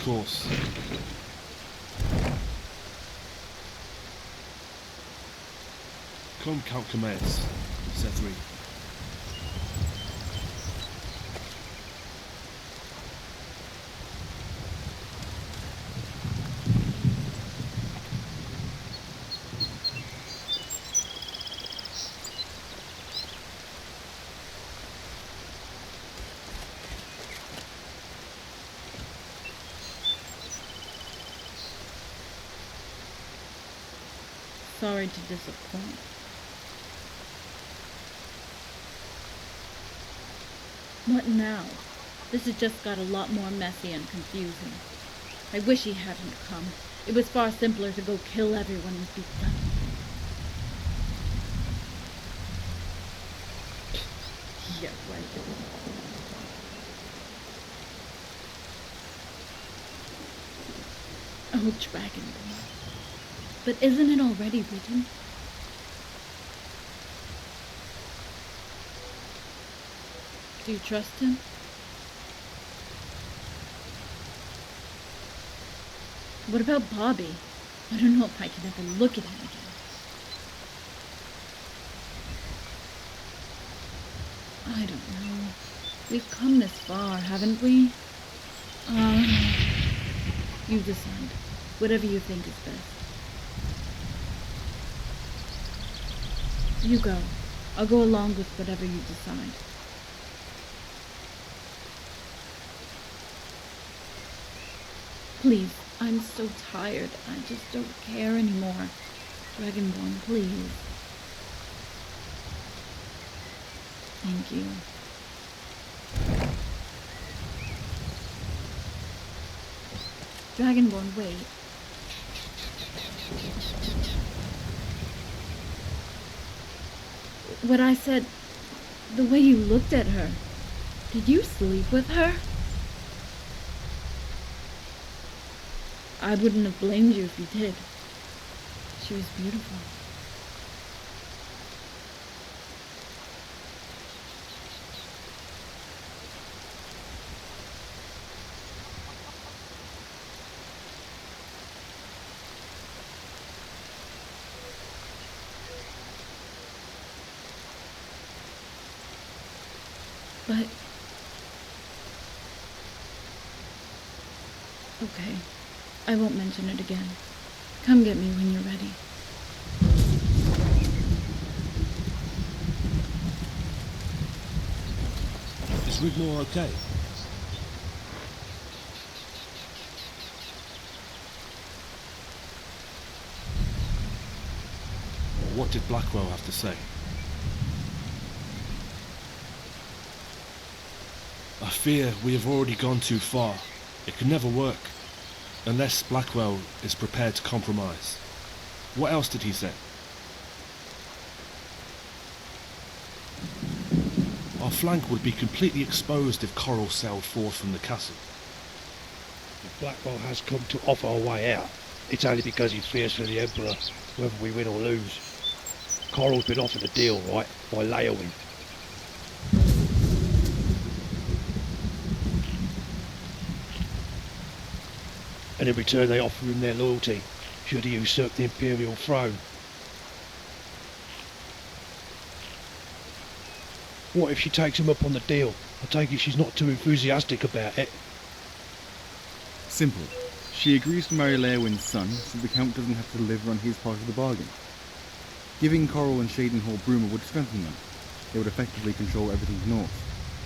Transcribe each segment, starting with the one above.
course. Come, Count Comaeus, said Rhi. Sorry to disappoint. What now? This has just got a lot more messy and confusing. I wish he hadn't come. It was far simpler to go kill everyone and be done. Yeah, right. Oh, Dragonborn. But isn't it already written? Do you trust him? What about Bobby? I don't know if I can ever look at him again. I don't know. We've come this far, haven't we? You decide. Whatever you think is best. You go. I'll go along with whatever you decide. Please, I'm so tired. I just don't care anymore. Dragonborn, please. Thank you. Dragonborn, wait. What I said, the way you looked at her, did you sleep with her? I wouldn't have blamed you if you did. She was beautiful. But... okay. I won't mention it again. Come get me when you're ready. Is Rigmor okay? What did Blackwell have to say? I fear we have already gone too far. It could never work. Unless Blackwell is prepared to compromise. What else did he say? Our flank would be completely exposed if Coral sailed forth from the castle. If Blackwell has come to offer a way out, it's only because he fears for the Emperor, whether we win or lose. Coral's been offered a deal, right, by Leowin. And in return they offer him their loyalty, should he usurp the Imperial throne. What if she takes him up on the deal? I take it she's not too enthusiastic about it. Simple. She agrees to marry Leowin's son, so the Count doesn't have to deliver on his part of the bargain. Giving Coral and Shadenhall Bruma would strengthen them. They would effectively control everything north,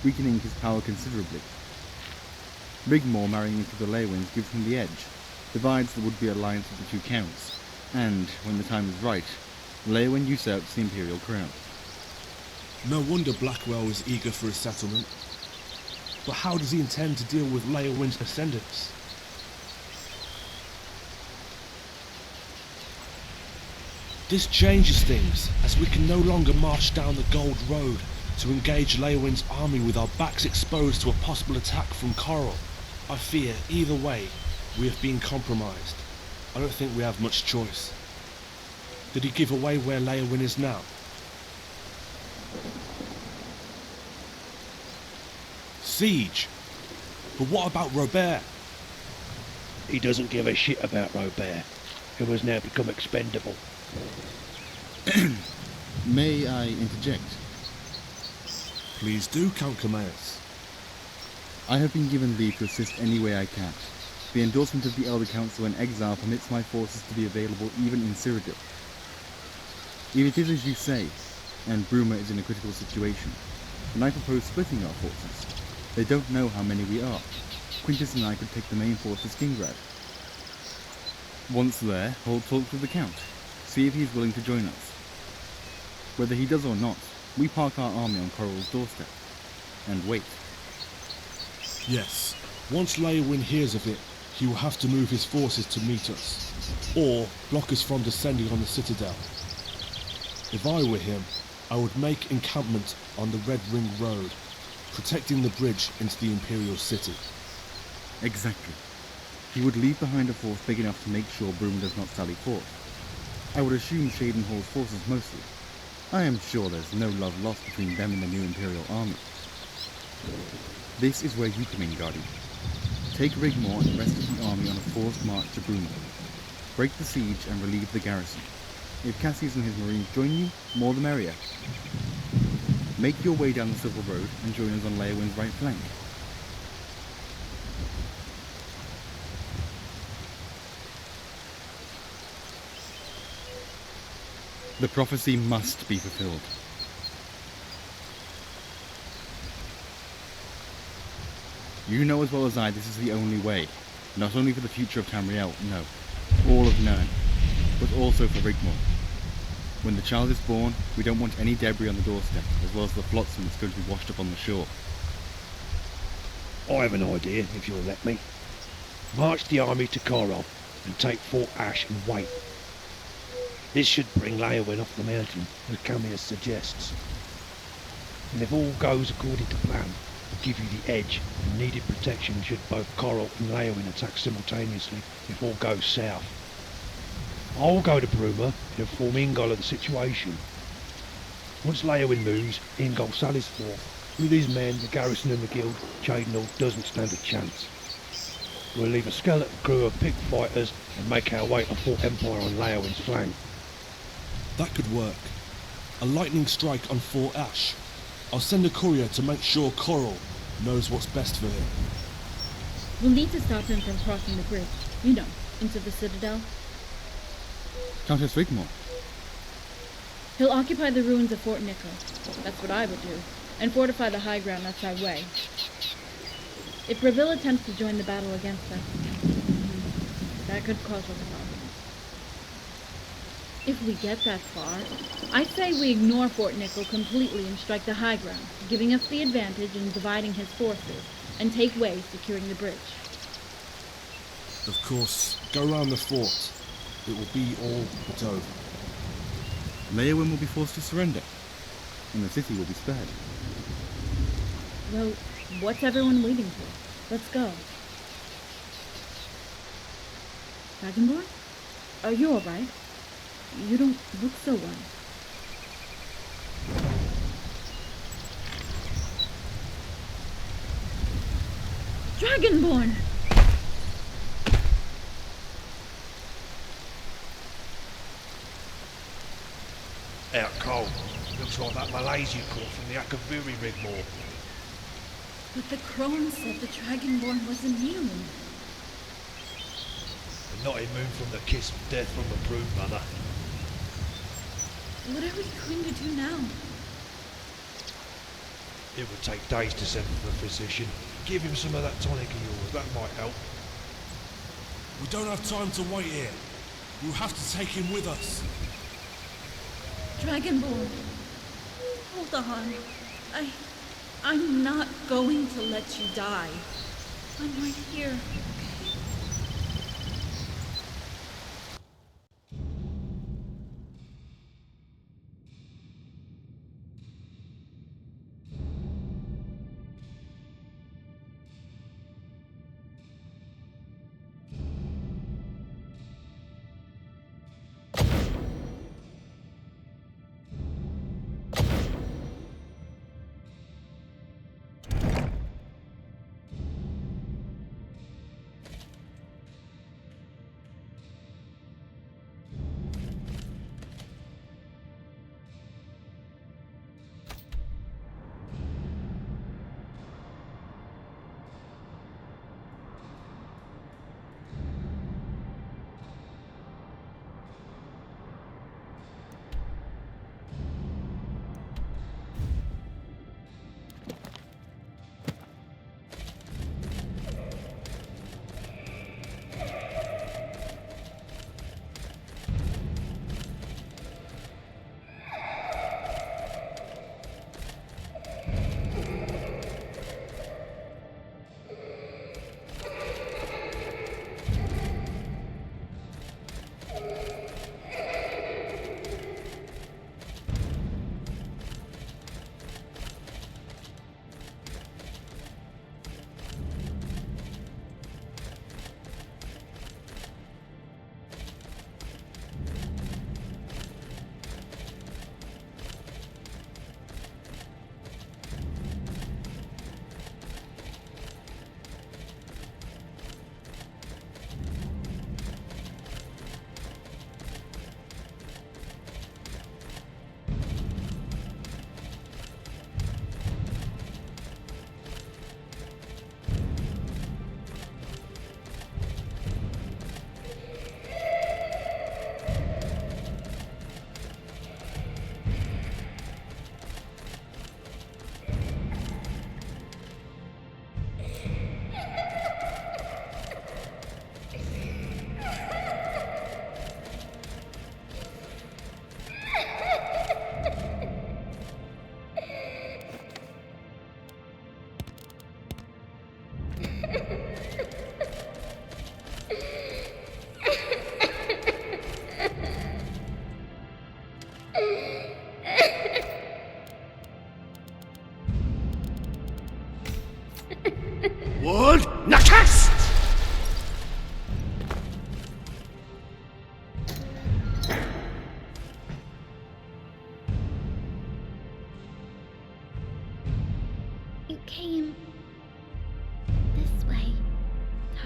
weakening his power considerably. Rigmor marrying into the Leowins gives him the edge, divides the would-be alliance of the two counts, and, when the time is right, Leowin usurps the Imperial crown. No wonder Blackwell is eager for a settlement. But how does he intend to deal with Leowin's ascendants? This changes things, as we can no longer march down the Gold Road to engage Leowin's army with our backs exposed to a possible attack from Coral. I fear, either way, we have been compromised. I don't think we have much choice. Did he give away where Leowin is now? Siege! But what about Robert? He doesn't give a shit about Robert, who has now become expendable. May I interject? Please do, Count Cameas. I have been given leave to assist any way I can. The endorsement of the Elder Council in exile permits my forces to be available even in Sirodiil. If it is as you say, and Bruma is in a critical situation, then I propose splitting our forces. They don't know how many we are. Quintus and I could take the main force to Skingrad. Once there, hold talks with the Count. See if he is willing to join us. Whether he does or not, we park our army on Coral's doorstep. And wait. Yes. Once Leowyn hears of it, he will have to move his forces to meet us, or block us from descending on the citadel. If I were him, I would make encampment on the Red Ring Road, protecting the bridge into the Imperial City. Exactly. He would leave behind a force big enough to make sure Bruma does not sally forth. I would assume Shadenhall's forces mostly. I am sure there's no love lost between them and the new Imperial army. This is where you come in, Guardian. Take Rigmor and the rest of the army on a forced march to Bruma. Break the siege and relieve the garrison. If Cassius and his marines join you, more the merrier. Make your way down the Civil Road and join us on Leowyn's right flank. The prophecy must be fulfilled. You know as well as I this is the only way, not only for the future of Tamriel, no, all of Nirn, but also for Rigmor. When the child is born, we don't want any debris on the doorstep, as well as the flotsam that's going to be washed up on the shore. I have an idea, if you'll let me. March the army to Coral and take Fort Ash and wait. This should bring Leowyn off the mountain, as Cameas suggests. And if all goes according to plan, we'll give you the edge and needed protection should both Coral and Leowyn attack simultaneously if all goes south. I'll go to Bruma and inform Ingol of the situation. Once Leowyn moves, Ingol sallies forth. With his men, the garrison and the guild, Chaidenhall doesn't stand a chance. We'll leave a skeleton crew of picked fighters and make our way to Fort Empire on Leowyn's flank. That could work. A lightning strike on Fort Ash. I'll send a courier to make sure Coral knows what's best for him. We'll need to stop him from crossing the bridge, you know, into the citadel. Countess Rigmor. He'll occupy the ruins of Fort Nickel. That's what I would do. And fortify the high ground that's our way. If Bravil attempts to join the battle against us, that could cause us problems. If we get that far, I say we ignore Fort Nickel completely and strike the high ground, giving us the advantage in dividing his forces, and take way securing the bridge. Of course, go round the fort. It will be all but over. Leowyn will be forced to surrender, and the city will be spared. Well, what's everyone waiting for? Let's go. Dragonborn? Are you alright? You don't look so well. Dragonborn! Out cold. Looks like that malaise you caught from the Akaviri, Rigmor. But the crone said the Dragonborn was immune. And not immune from the kiss of death from the brood mother. What are we going to do now? It would take days to send for a physician. Give him some of that tonic of yours, that might help. We don't have time to wait here. We'll have to take him with us. Dragonborn, hold on. I'm not going to let you die. I'm right here.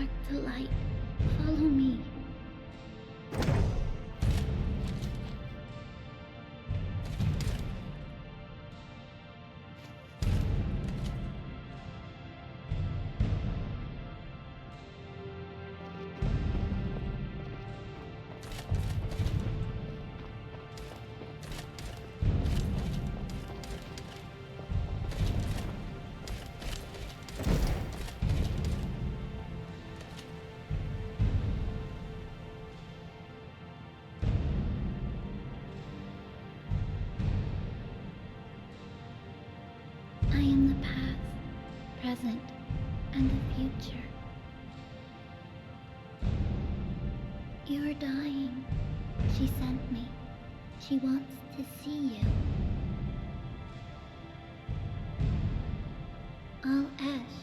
back to light. Follow me. I am the past, present, and the future. You're dying. She sent me. She wants to see you. All Ash.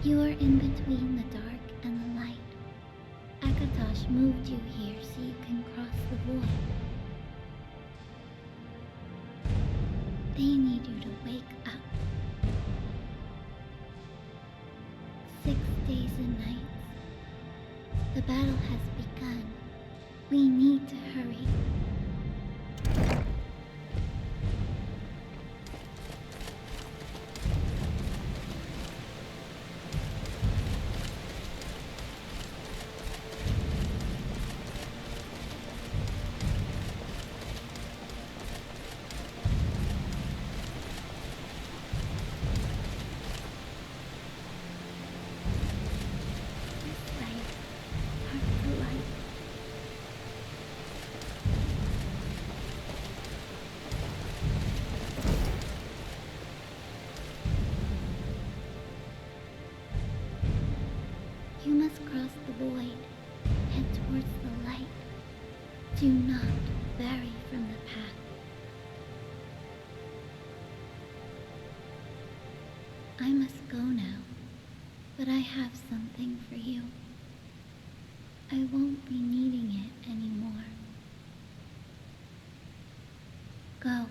You are in between the dark and the light. Akatosh moved you here so you can cross the void. They need you to wake up. 6 days and nights. The battle has begun. We need to hurry. You must cross the void, head towards the light. Do not vary from the path. I must go now, but I have something for you. I won't be needing it anymore. Go.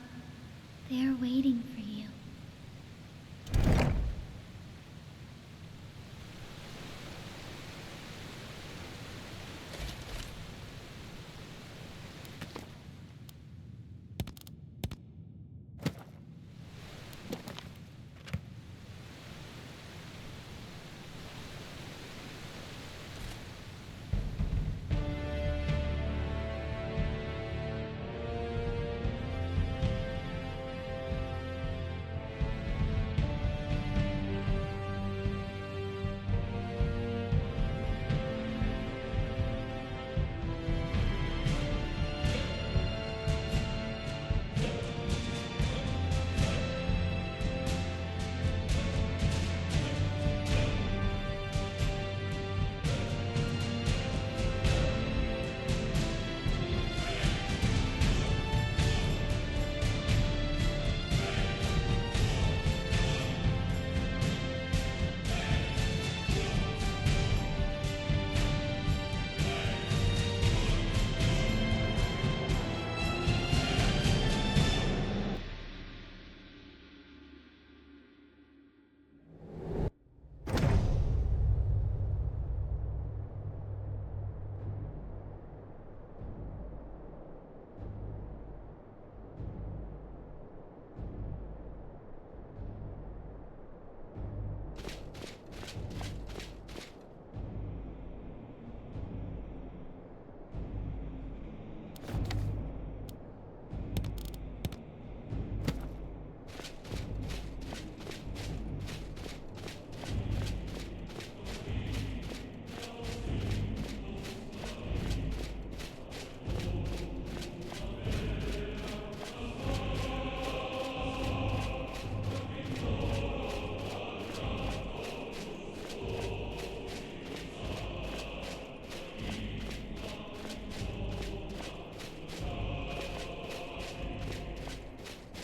They are waiting for you.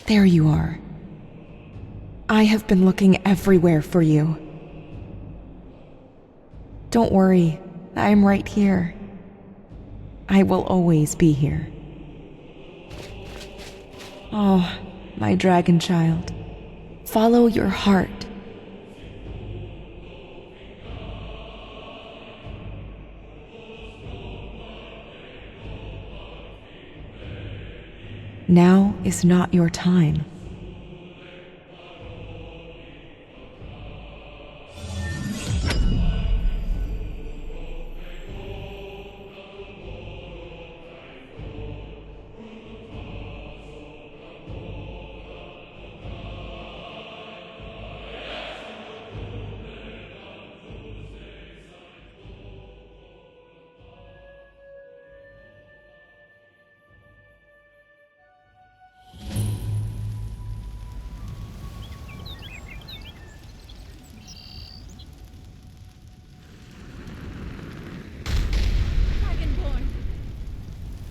There you are. I have been looking everywhere for you. Don't worry, I'm right here. I will always be here. Oh, my dragon child, follow your heart. Now is not your time.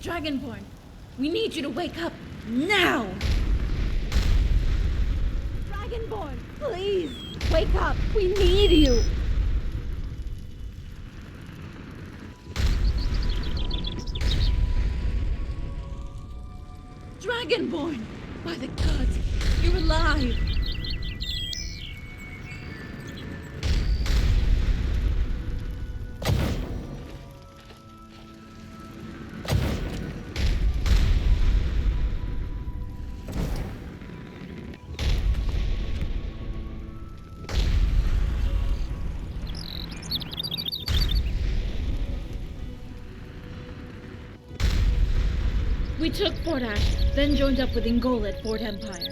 Dragonborn, we need you to wake up now! Dragonborn, please, wake up! We need you! Dragonborn, by the gods, you're alive! We took Fort Ash, then joined up with Ingol at Fort Empire.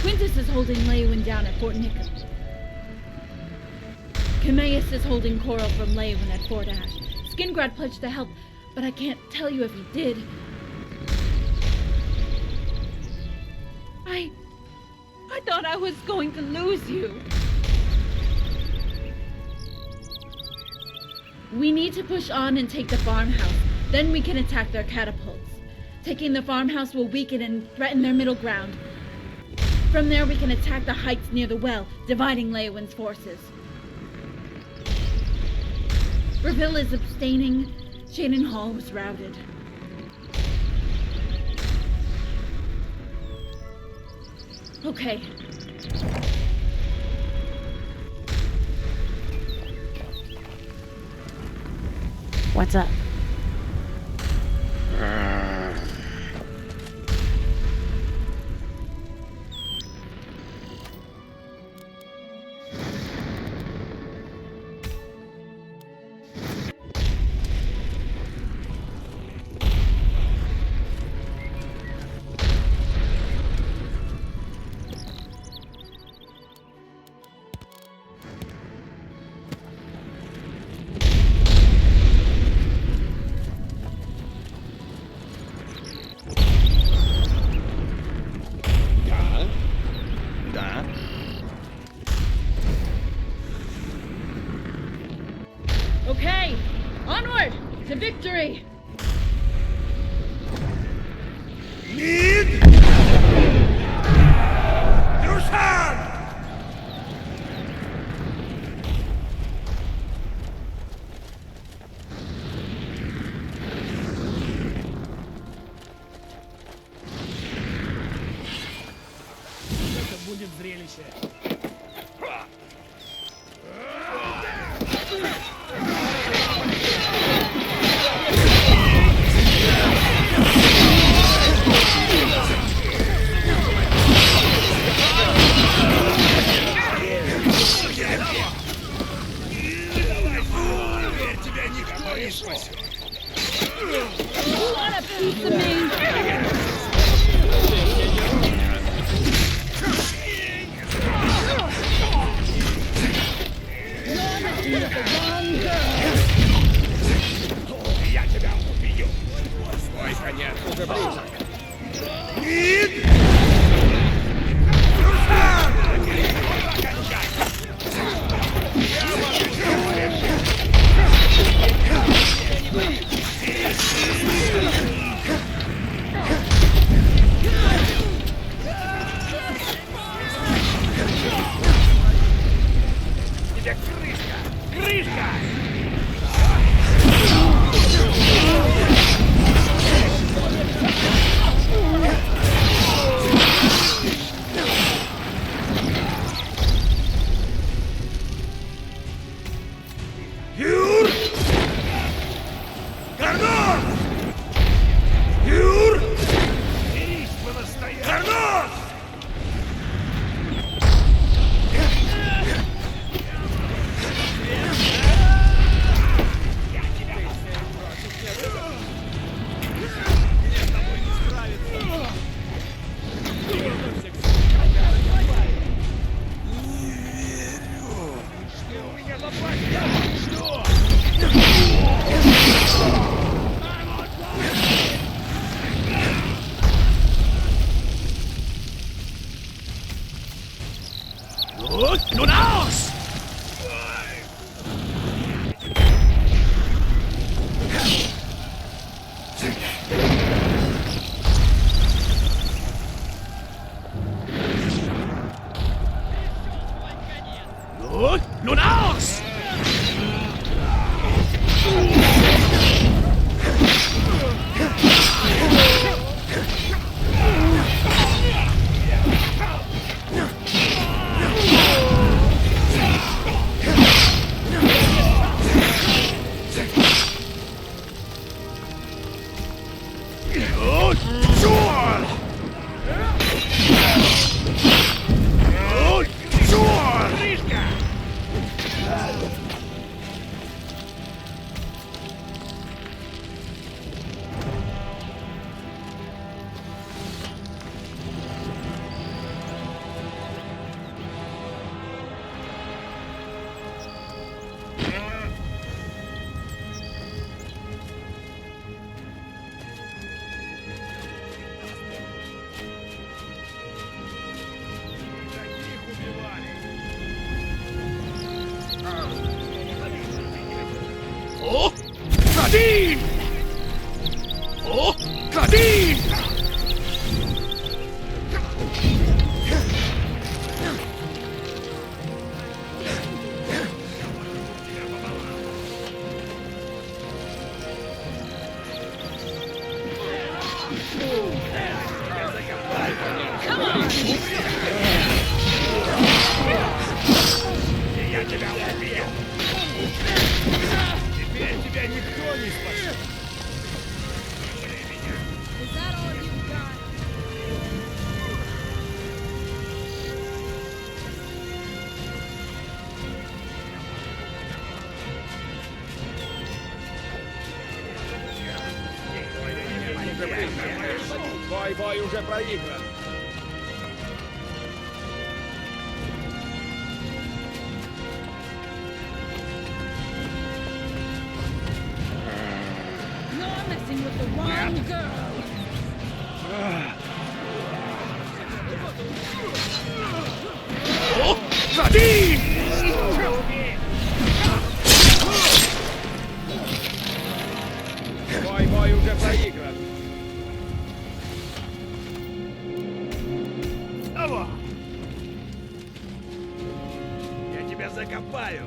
Quintus is holding Leywin down at Fort Nickel. Cameus is holding Coral from Leywin at Fort Ash. Skingrad pledged to help, but I can't tell you if he did. I thought I was going to lose you. We need to push on and take the farmhouse. Then we can attack their catapults. Taking the farmhouse will weaken and threaten their middle ground. From there we can attack the heights near the well, dividing Leywin's forces. Reville is abstaining. Shaden Hall was routed. Okay. What's up? Okay, onward to victory! Need your hand! Это будет зрелище. Nun aus! Nun aus! Один! О, один! Я тебя убил! Теперь тебя никто не спасет! Бой уже проигран! You're messing with the wrong girl. О, один! Бой уже проигран! Алло! Я тебя закопаю!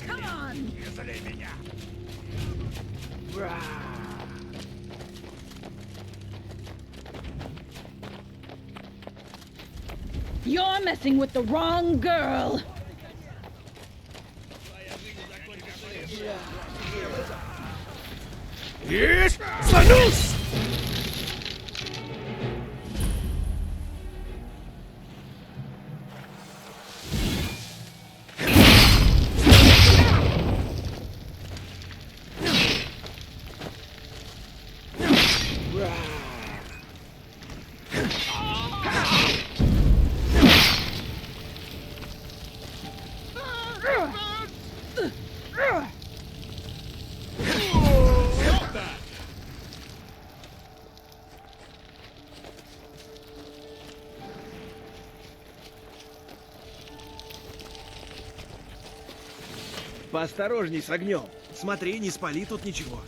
Come on. Не жалей меня! You're messing with the wrong girl. Есть! Санус! Поосторожней с огнем. Смотри, не спали тут ничего.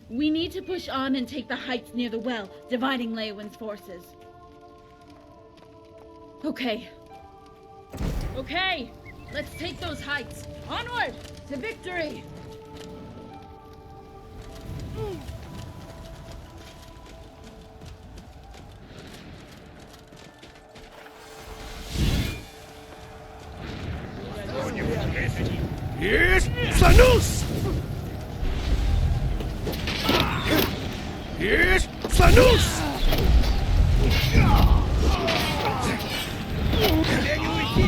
We need to push on and take the heights near the well, dividing Leowin's forces. Okay. Okay, let's take those heights. Onward to victory! Есть! Санус! Есть! Санус! Тебе не уйти!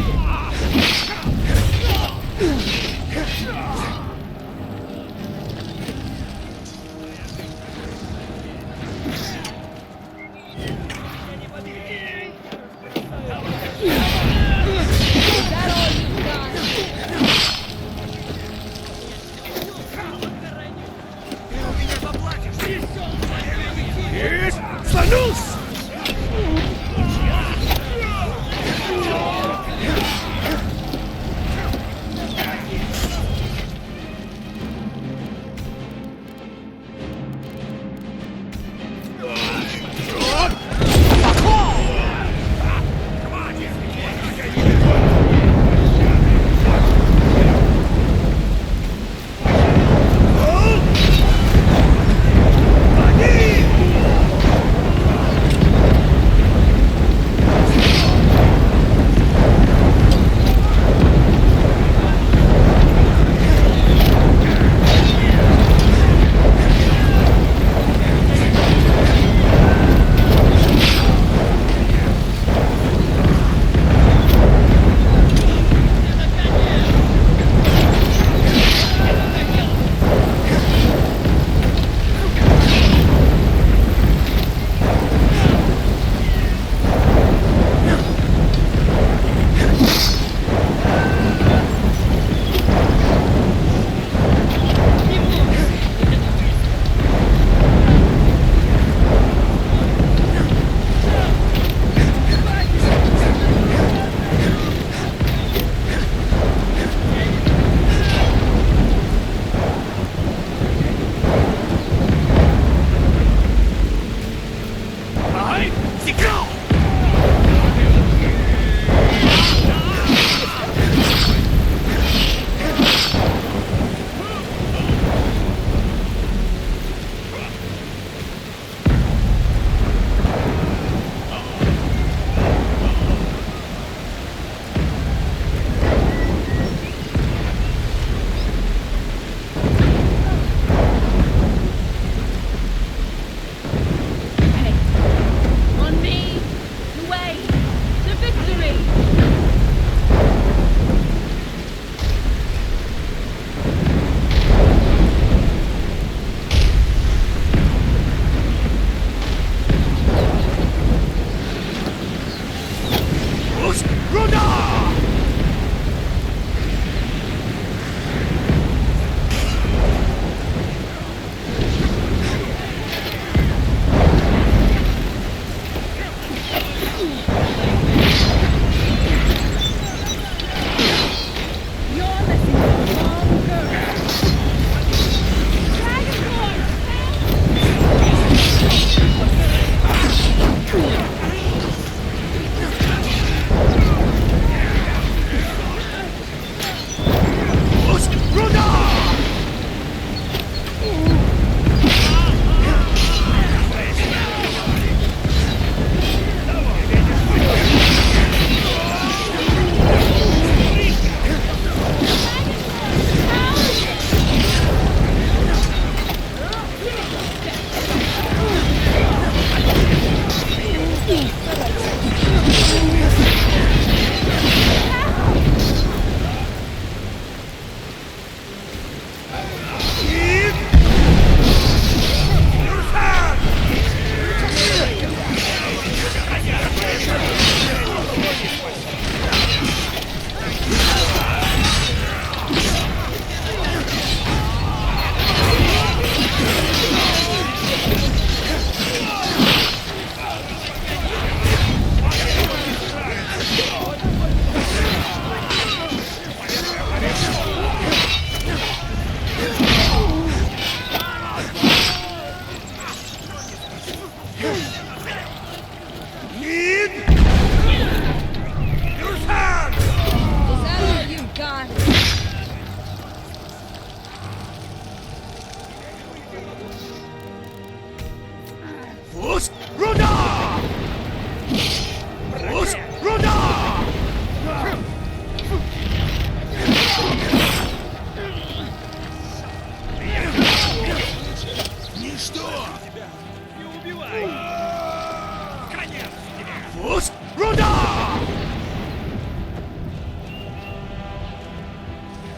Слонусь!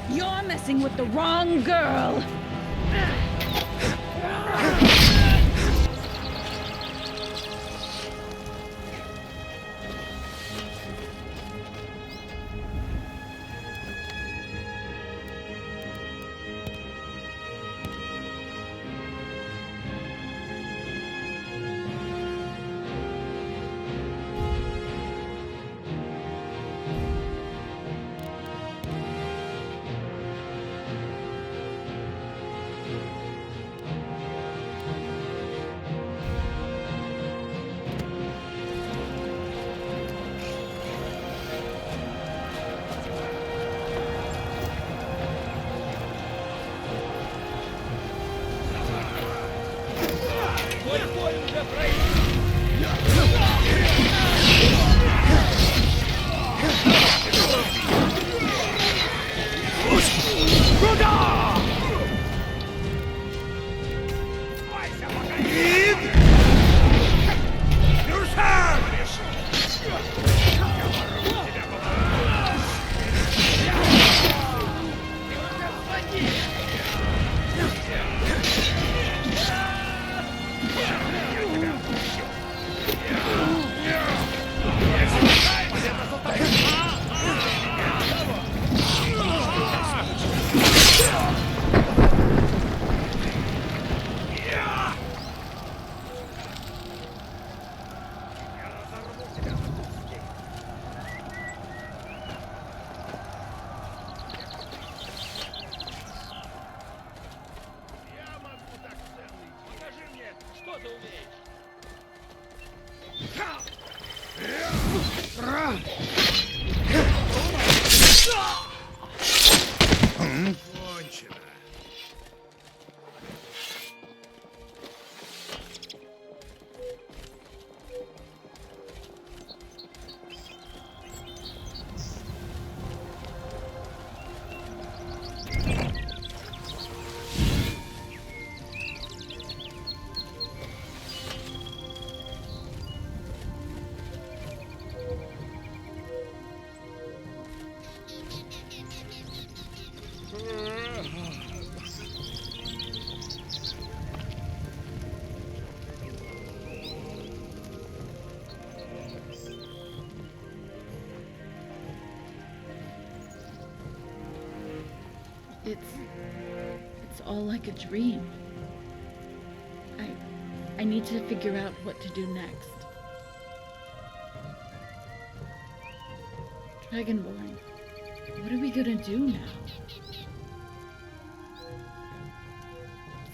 You're messing with the wrong girl. It's all like a dream. I need to figure out what to do next. Dragonborn, what are we gonna do now?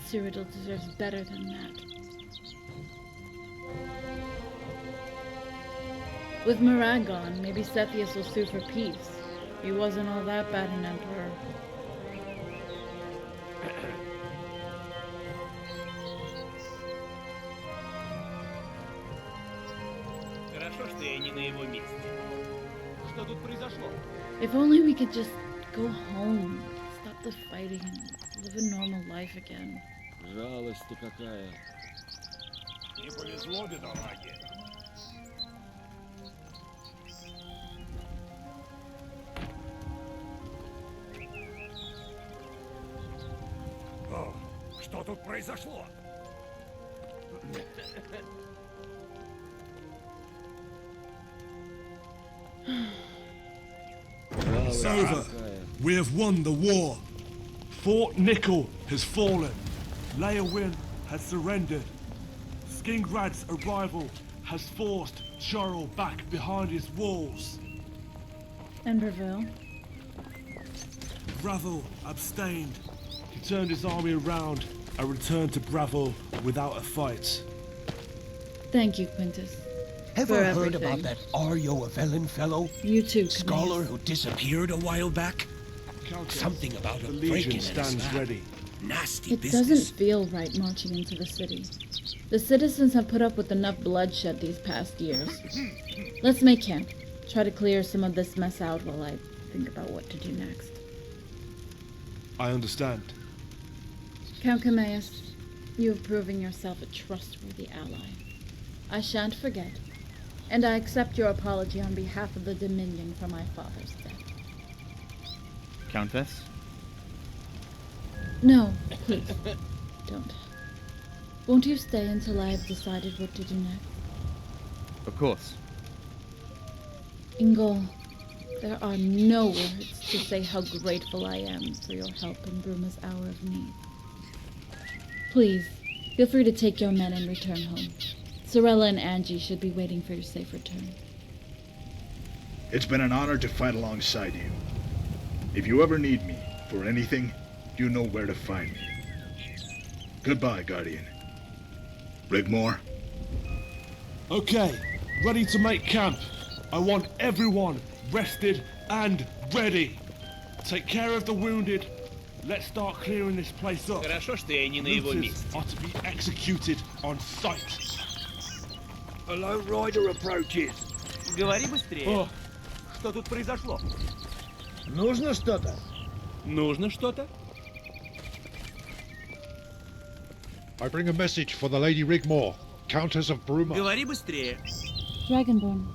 Cyrodiil deserves better than that. With Marag gone, maybe Sethius will sue for peace. He wasn't all that bad an emperor. If only we could just go home, stop the fighting, and live a normal life again. Жалость-то какая. Не повезло бедолаге. О, что тут произошло? It's over. We have won the war. Fort Nickel has fallen. Leowyn has surrendered. Skingrad's arrival has forced Churl back behind his walls. And Breville? Bravel abstained. He turned his army around and returned to Bravel without a fight. Thank you, Quintus. Ever for heard everything. about that Aryo Avellan fellow? You too, Scholar Knights. who disappeared a while back? Countess, Something about a the break-in Legion and a stands snap. ready. Nasty It business. doesn't feel right marching into the city. The citizens have put up with enough bloodshed these past years. Let's make camp. Try to clear some of this mess out while I think about what to do next. I understand. Count Cameus, you have proven yourself a trustworthy ally. I shan't forget, and I accept your apology on behalf of the Dominion for my father's death. Countess? No, please, don't. Won't you stay until I have decided what to do next? Of course. Ingol, there are no words to say how grateful I am for your help in Bruma's hour of need. Please, feel free to take your men and return home. Sorella and Angie should be waiting for your safe return. It's been an honor to fight alongside you. If you ever need me for anything, you know where to find me. Goodbye, Guardian. Rigmor? Okay, ready to make camp. I want everyone rested and ready. Take care of the wounded. Let's start clearing this place up. Хорошо, что я не на его Looters месте. are to be executed on sight. A lone rider approaches. Говори быстрее. Oh, Что тут произошло? Нужно что-то? Нужно что-то? I bring a message for the Lady Rigmor, Countess of Bruma. Говори быстрее. Dragonborn.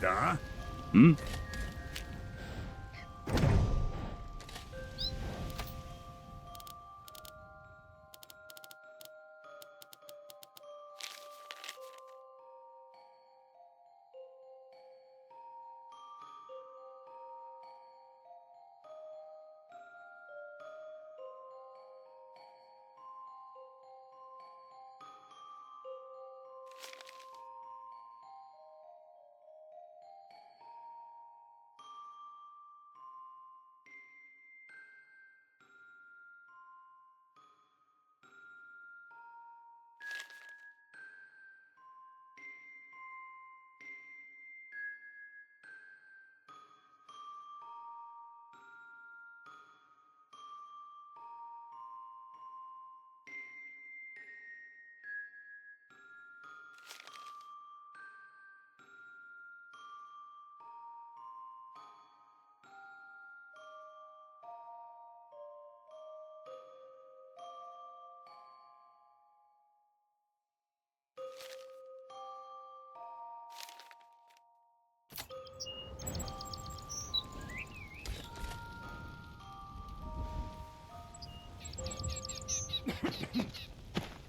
Да?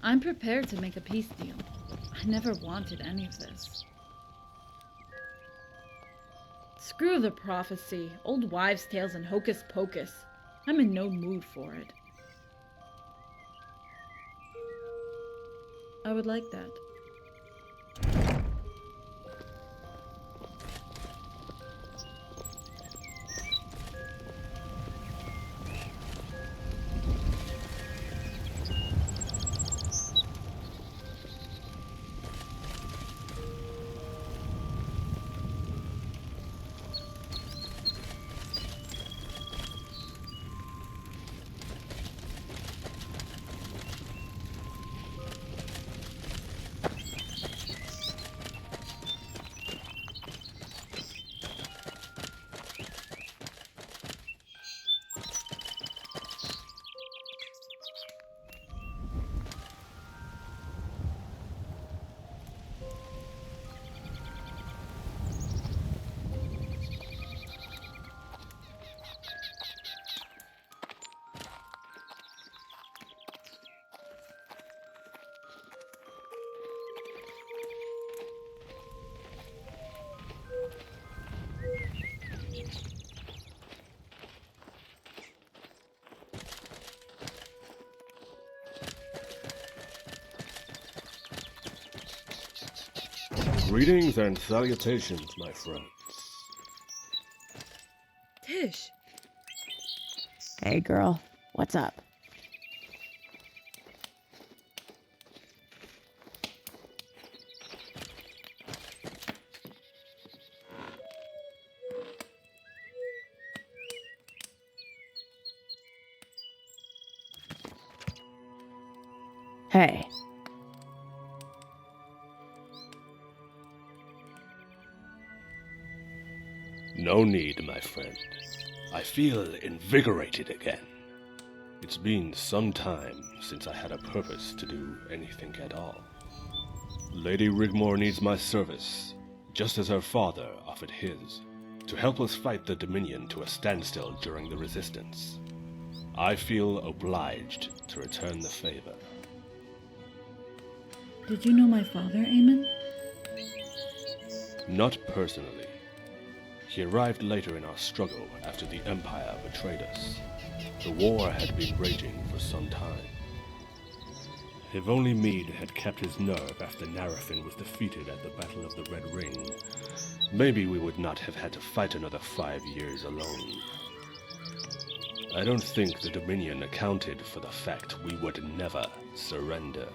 I'm prepared to make a peace deal. I never wanted any of this. Screw the prophecy, old wives' tales and hocus pocus. I'm in no mood for it. I would like that. Greetings and salutations, my friends. Tish! Hey, girl. What's up? Hey. No need, my friend. I feel invigorated again. It's been some time since I had a purpose to do anything at all. Lady Rigmor needs my service, just as her father offered his, to help us fight the Dominion to a standstill during the Resistance. I feel obliged to return the favor. Did you know my father, Eamon? Not personally. He arrived later in our struggle after the Empire betrayed us. The war had been raging for some time. If only Meade had kept his nerve after Narafin was defeated at the Battle of the Red Ring, maybe we would not have had to fight another 5 years alone. I don't think the Dominion accounted for the fact we would never surrender.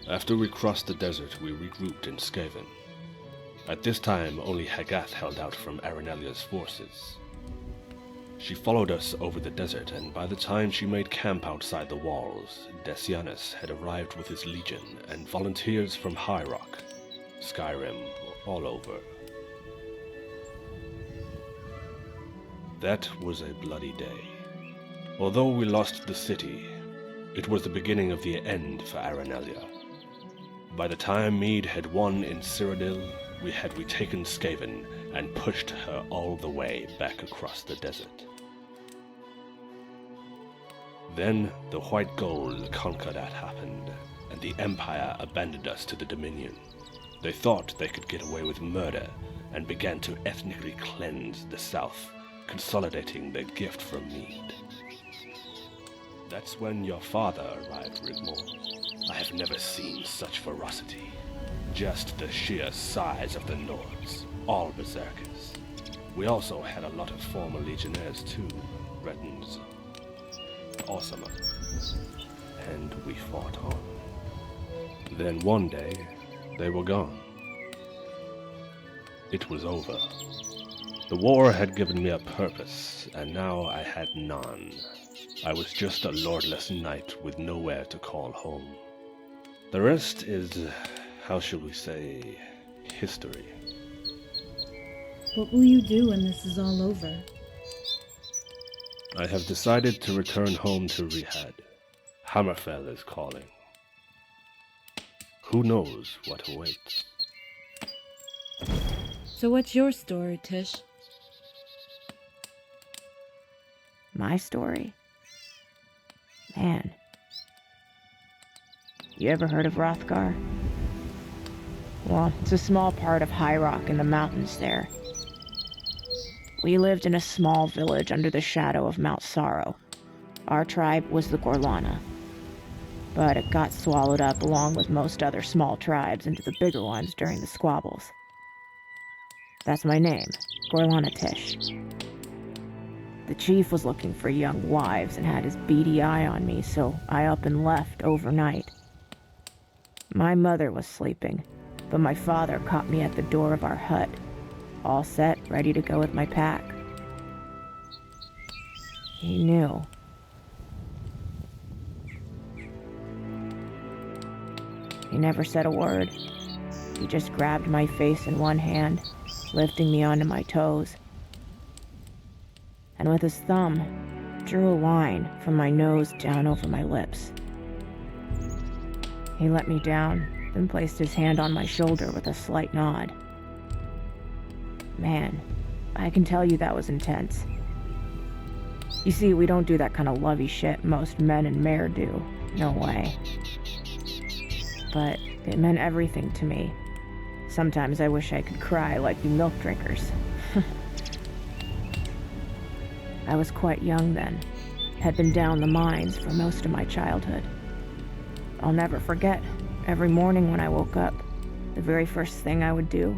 After we crossed the desert, we regrouped in Skaven. At this time, only Hagath held out from Arenelia's forces. She followed us over the desert, and by the time she made camp outside the walls, Decianus had arrived with his legion, and volunteers from High Rock, Skyrim, all over. That was a bloody day. Although we lost the city, it was the beginning of the end for Arenelia. By the time Mead had won in Cyrodiil, we had retaken Skaven and pushed her all the way back across the desert. Then the White Gold Concordat happened, and the Empire abandoned us to the Dominion. They thought they could get away with murder, and began to ethnically cleanse the South, consolidating their gift from Mead. That's when your father arrived, Rigmor. I have never seen such ferocity. Just the sheer size of the Nords, all berserkers. We also had a lot of former legionnaires too, Bretons, Osama, and we fought on. Then one day, they were gone. It was over. The war had given me a purpose, and now I had none. I was just a lordless knight with nowhere to call home. The rest is, how shall we say, history. What will you do when this is all over? I have decided to return home to Rihad. Hammerfell is calling. Who knows what awaits? So what's your story, Tish? My story? Man. You ever heard of Hrothgar? Well, it's a small part of High Rock in the mountains there. We lived in a small village under the shadow of Mount Sorrow. Our tribe was the Gorlana. But it got swallowed up along with most other small tribes into the bigger ones during the squabbles. That's my name, Gorlana Tish. The chief was looking for young wives and had his beady eye on me, so I up and left overnight. My mother was sleeping, but my father caught me at the door of our hut, all set, ready to go with my pack. He knew. He never said a word. He just grabbed my face in one hand, lifting me onto my toes, and with his thumb, drew a line from my nose down over my lips. He let me down, then placed his hand on my shoulder with a slight nod. Man, I can tell you that was intense. You see, we don't do that kind of lovey shit most men and mare do. No way. But it meant everything to me. Sometimes I wish I could cry like you milk drinkers. I was quite young then. Had been down the mines for most of my childhood. I'll never forget, every morning when I woke up, the very first thing I would do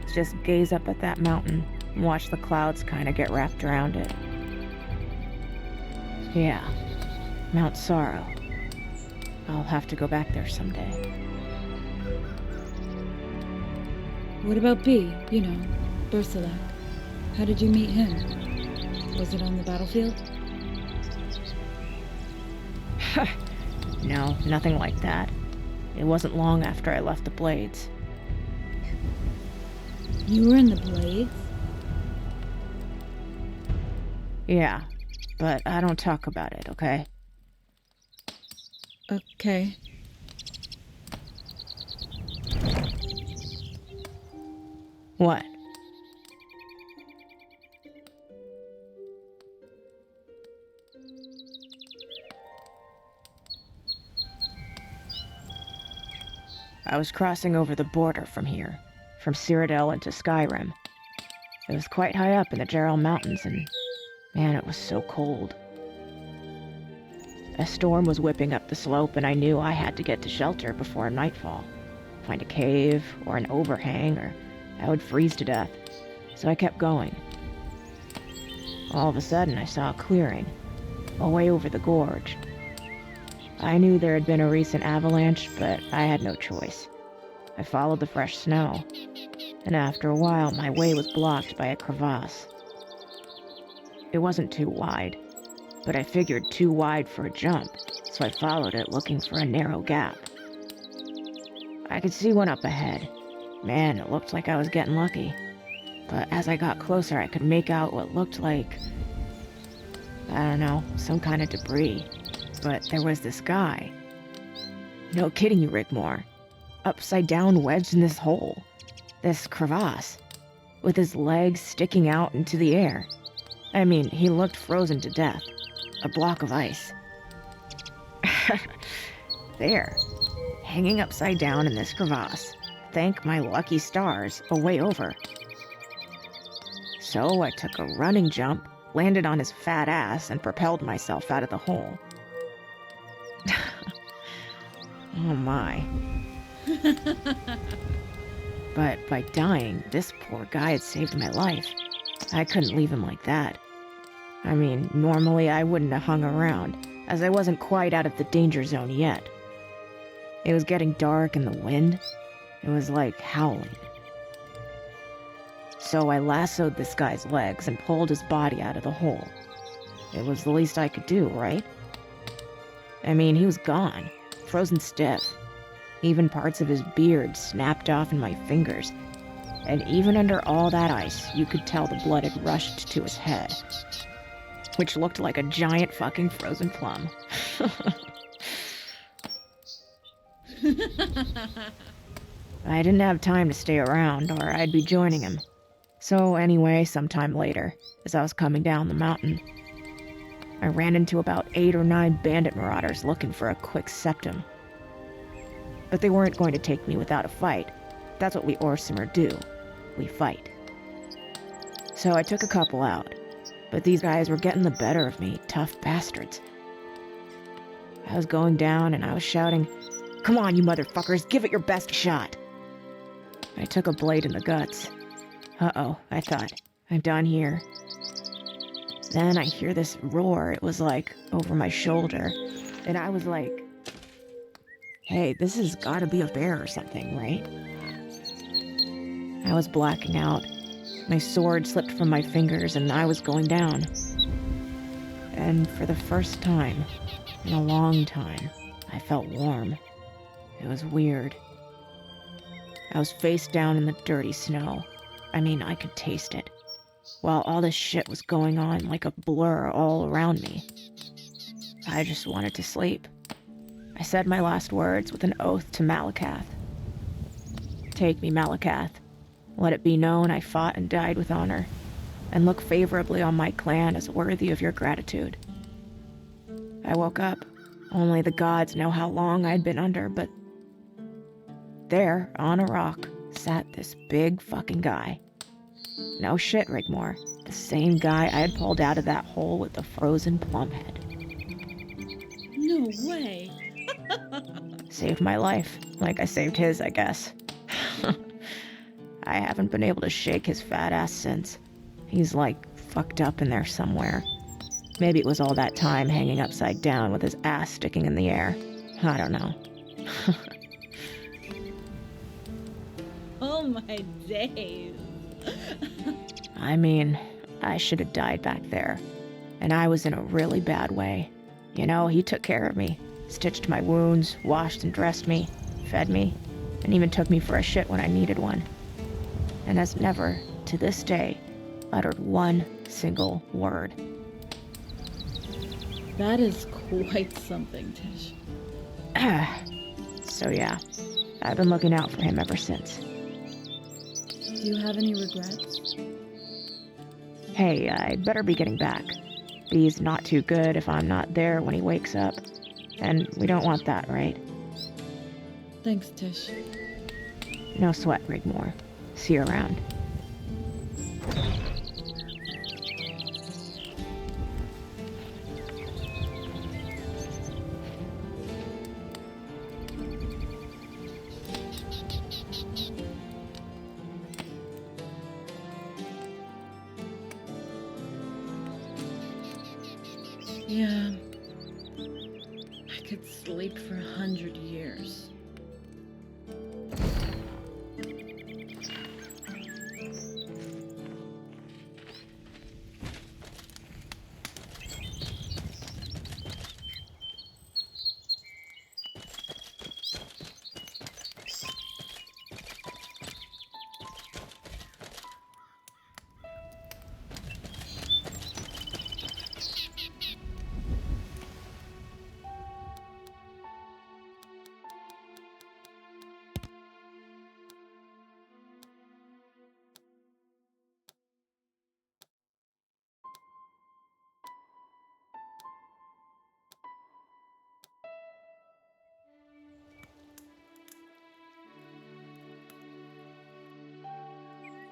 was just gaze up at that mountain and watch the clouds kind of get wrapped around it. Yeah, Mount Sorrow. I'll have to go back there someday. What about B? You know, Bersalak. How did you meet him? Was it on the battlefield? No, nothing like that. It wasn't long after I left the Blades. You were in the Blades? Yeah, but I don't talk about it, okay? Okay. What? I was crossing over the border from here, from Sirodil into Skyrim. It was quite high up in the Jarl Mountains, and man, it was so cold. A storm was whipping up the slope, and I knew I had to get to shelter before nightfall. Find a cave, or an overhang, or I would freeze to death. So I kept going. All of a sudden, I saw a clearing, away over the gorge. I knew there had been a recent avalanche, but I had no choice. I followed the fresh snow, and after a while my way was blocked by a crevasse. It wasn't too wide, but I figured too wide for a jump, so I followed it looking for a narrow gap. I could see one up ahead. Man, it looked like I was getting lucky. But as I got closer, I could make out what looked like, I don't know, some kind of debris. But there was this guy. No kidding you, Rigmor. Upside down wedged in this hole. This crevasse. With his legs sticking out into the air. I mean, he looked frozen to death. A block of ice. There. Hanging upside down in this crevasse. Thank my lucky stars, a way over. So I took a running jump, landed on his fat ass, and propelled myself out of the hole. Oh my. But by dying, this poor guy had saved my life. I couldn't leave him like that. I mean, normally I wouldn't have hung around, as I wasn't quite out of the danger zone yet. It was getting dark and the wind, it was like howling. So I lassoed this guy's legs and pulled his body out of the hole. It was the least I could do, right? I mean, he was gone, frozen stiff. Even parts of his beard snapped off in my fingers. And even under all that ice, you could tell the blood had rushed to his head. Which looked like a giant fucking frozen plum. I didn't have time to stay around, or I'd be joining him. So anyway, sometime later, as I was coming down the mountain, I ran into about 8 or 9 bandit marauders looking for a quick septum. But they weren't going to take me without a fight. That's what we Orsimer do. We fight. So I took a couple out, but these guys were getting the better of me, tough bastards. I was going down and I was shouting, "Come on, you motherfuckers, give it your best shot!" I took a blade in the guts. Uh-oh, I thought, I'm done here. Then I hear this roar, it was like over my shoulder, and I was like, hey, this has gotta be a bear or something, right? I was blacking out. My sword slipped from my fingers and I was going down. And for the first time, in a long time, I felt warm. It was weird. I was face down in the dirty snow. I mean, I could taste it. While all this shit was going on like a blur all around me. I just wanted to sleep. I said my last words with an oath to Malakath. Take me, Malakath. Let it be known I fought and died with honor, and look favorably on my clan as worthy of your gratitude. I woke up. Only the gods know how long I'd been under, but there, on a rock, sat this big fucking guy. No shit, Rigmor. The same guy I had pulled out of that hole with the frozen plum head. No way. Saved my life, like I saved his, I guess. I haven't been able to shake his fat ass since. He's like fucked up in there somewhere. Maybe it was all that time hanging upside down with his ass sticking in the air. I don't know. Oh my days. I mean, I should have died back there. And I was in a really bad way. You know, he took care of me. Stitched my wounds, washed and dressed me, fed me, and even took me for a shit when I needed one. And has never, to this day, uttered one single word. That is quite something, Tish. So yeah, I've been looking out for him ever since. Do you have any regrets? Hey, I'd better be getting back. He's not too good if I'm not there when he wakes up. And we don't want that, right? Thanks, Tish. No sweat, Rigmor. See you around. Yeah. I could asleep for 100 years.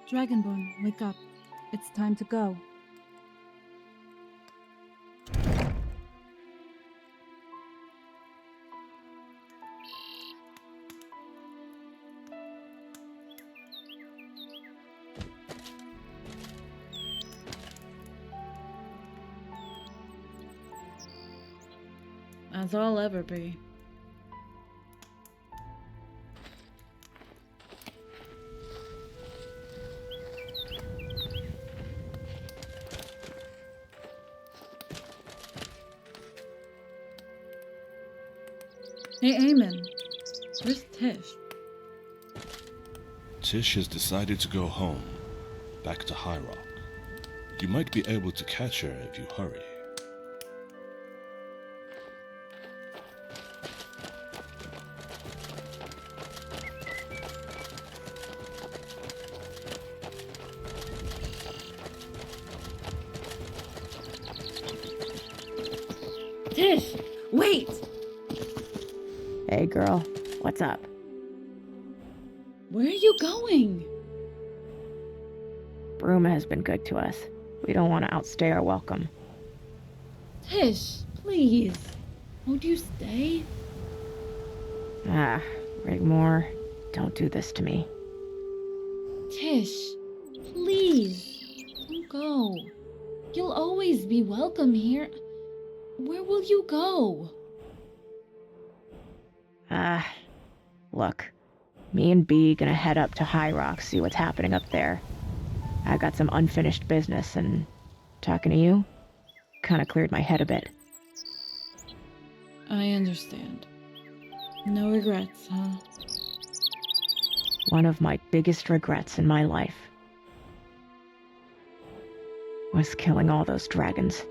Dragonborn, wake up. It's time to go. As I'll ever be. Hey, Eamon. Where's Tish? Tish has decided to go home, back to High Rock. You might be able to catch her if you hurry. Tish! Wait! Hey girl, what's up? Where are you going? Bruma has been good to us. We don't want to outstay our welcome. Tish, please. Won't you stay? Ah, Rigmor, don't do this to me. Tish, please. Don't go. You'll always be welcome here. Where will you go? Look. Me and B gonna head up to High Rock, see what's happening up there. I got some unfinished business, and talking to you kinda cleared my head a bit. I understand. No regrets, huh? One of my biggest regrets in my life was killing all those dragons.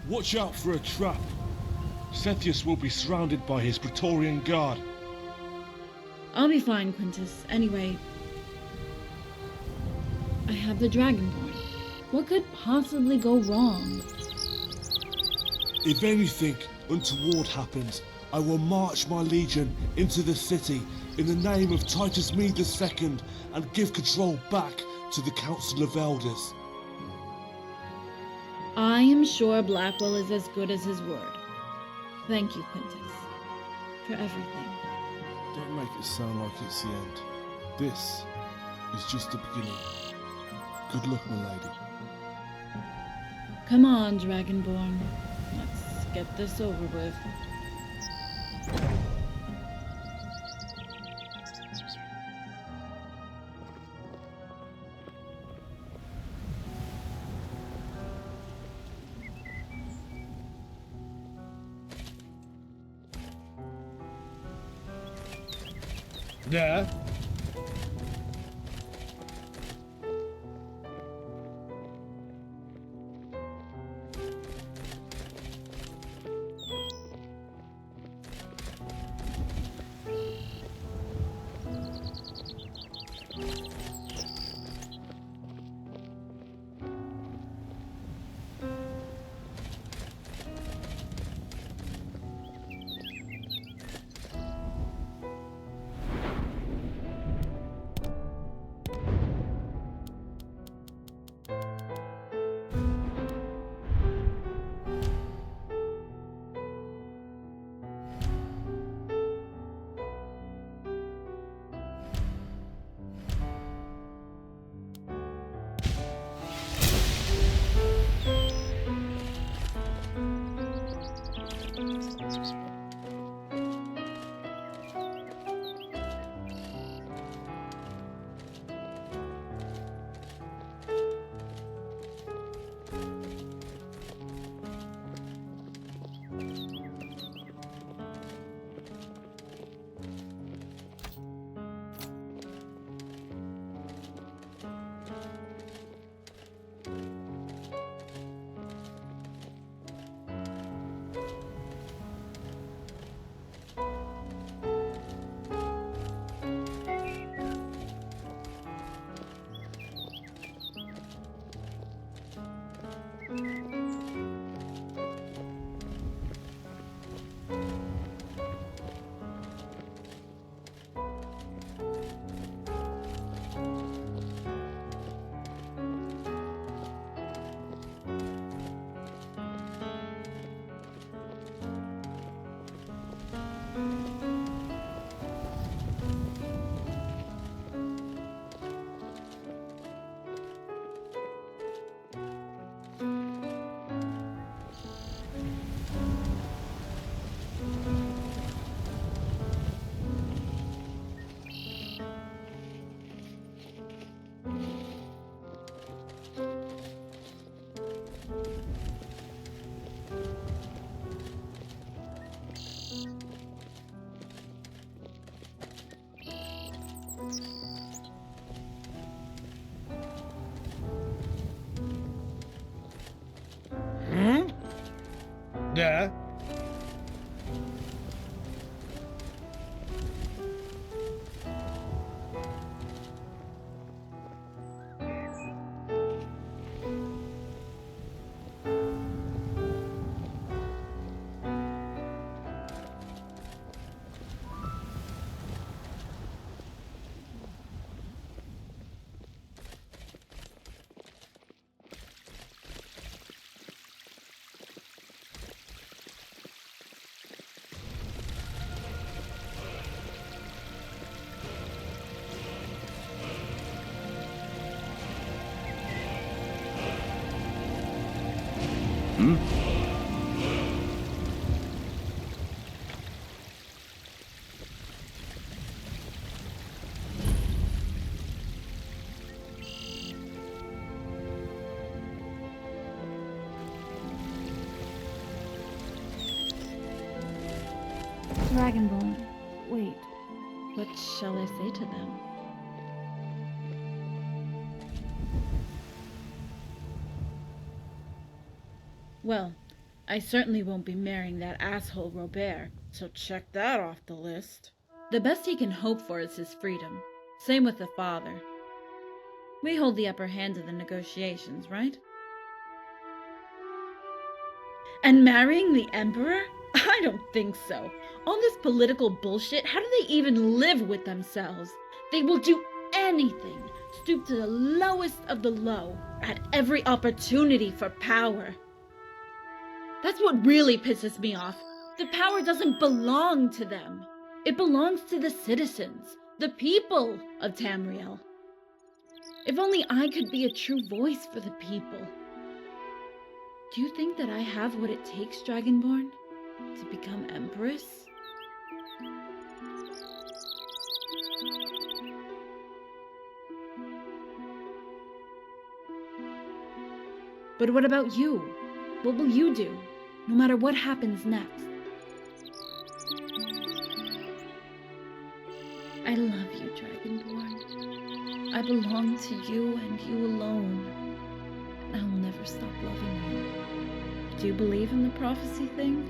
Watch out for a trap. Cepheus will be surrounded by his Praetorian guard. I'll be fine, Quintus. Anyway, I have the Dragonborn. What could possibly go wrong? If anything untoward happens, I will march my legion into the city in the name of Titus Mede II and give control back to the Council of Elders. I am sure Blackwell is as good as his word. Thank you, Quintus, for everything. Don't make it sound like it's the end. This is just the beginning. Good luck, my lady. Come on, Dragonborn. Let's get this over with. Yeah? Да. Dragonborn, wait, what shall I say to them? Well, I certainly won't be marrying that asshole Robert, so check that off the list. The best he can hope for is his freedom. Same with the father. We hold the upper hand in the negotiations, right? And marrying the Emperor? I don't think so. All this political bullshit, how do they even live with themselves? They will do anything, stoop to the lowest of the low, at every opportunity for power. That's what really pisses me off. The power doesn't belong to them. It belongs to the citizens, the people of Tamriel. If only I could be a true voice for the people. Do you think that I have what it takes, Dragonborn, to become Empress? But what about you? What will you do, no matter what happens next? I love you, Dragonborn. I belong to you and you alone. And I'll never stop loving you. Do you believe in the prophecy thing?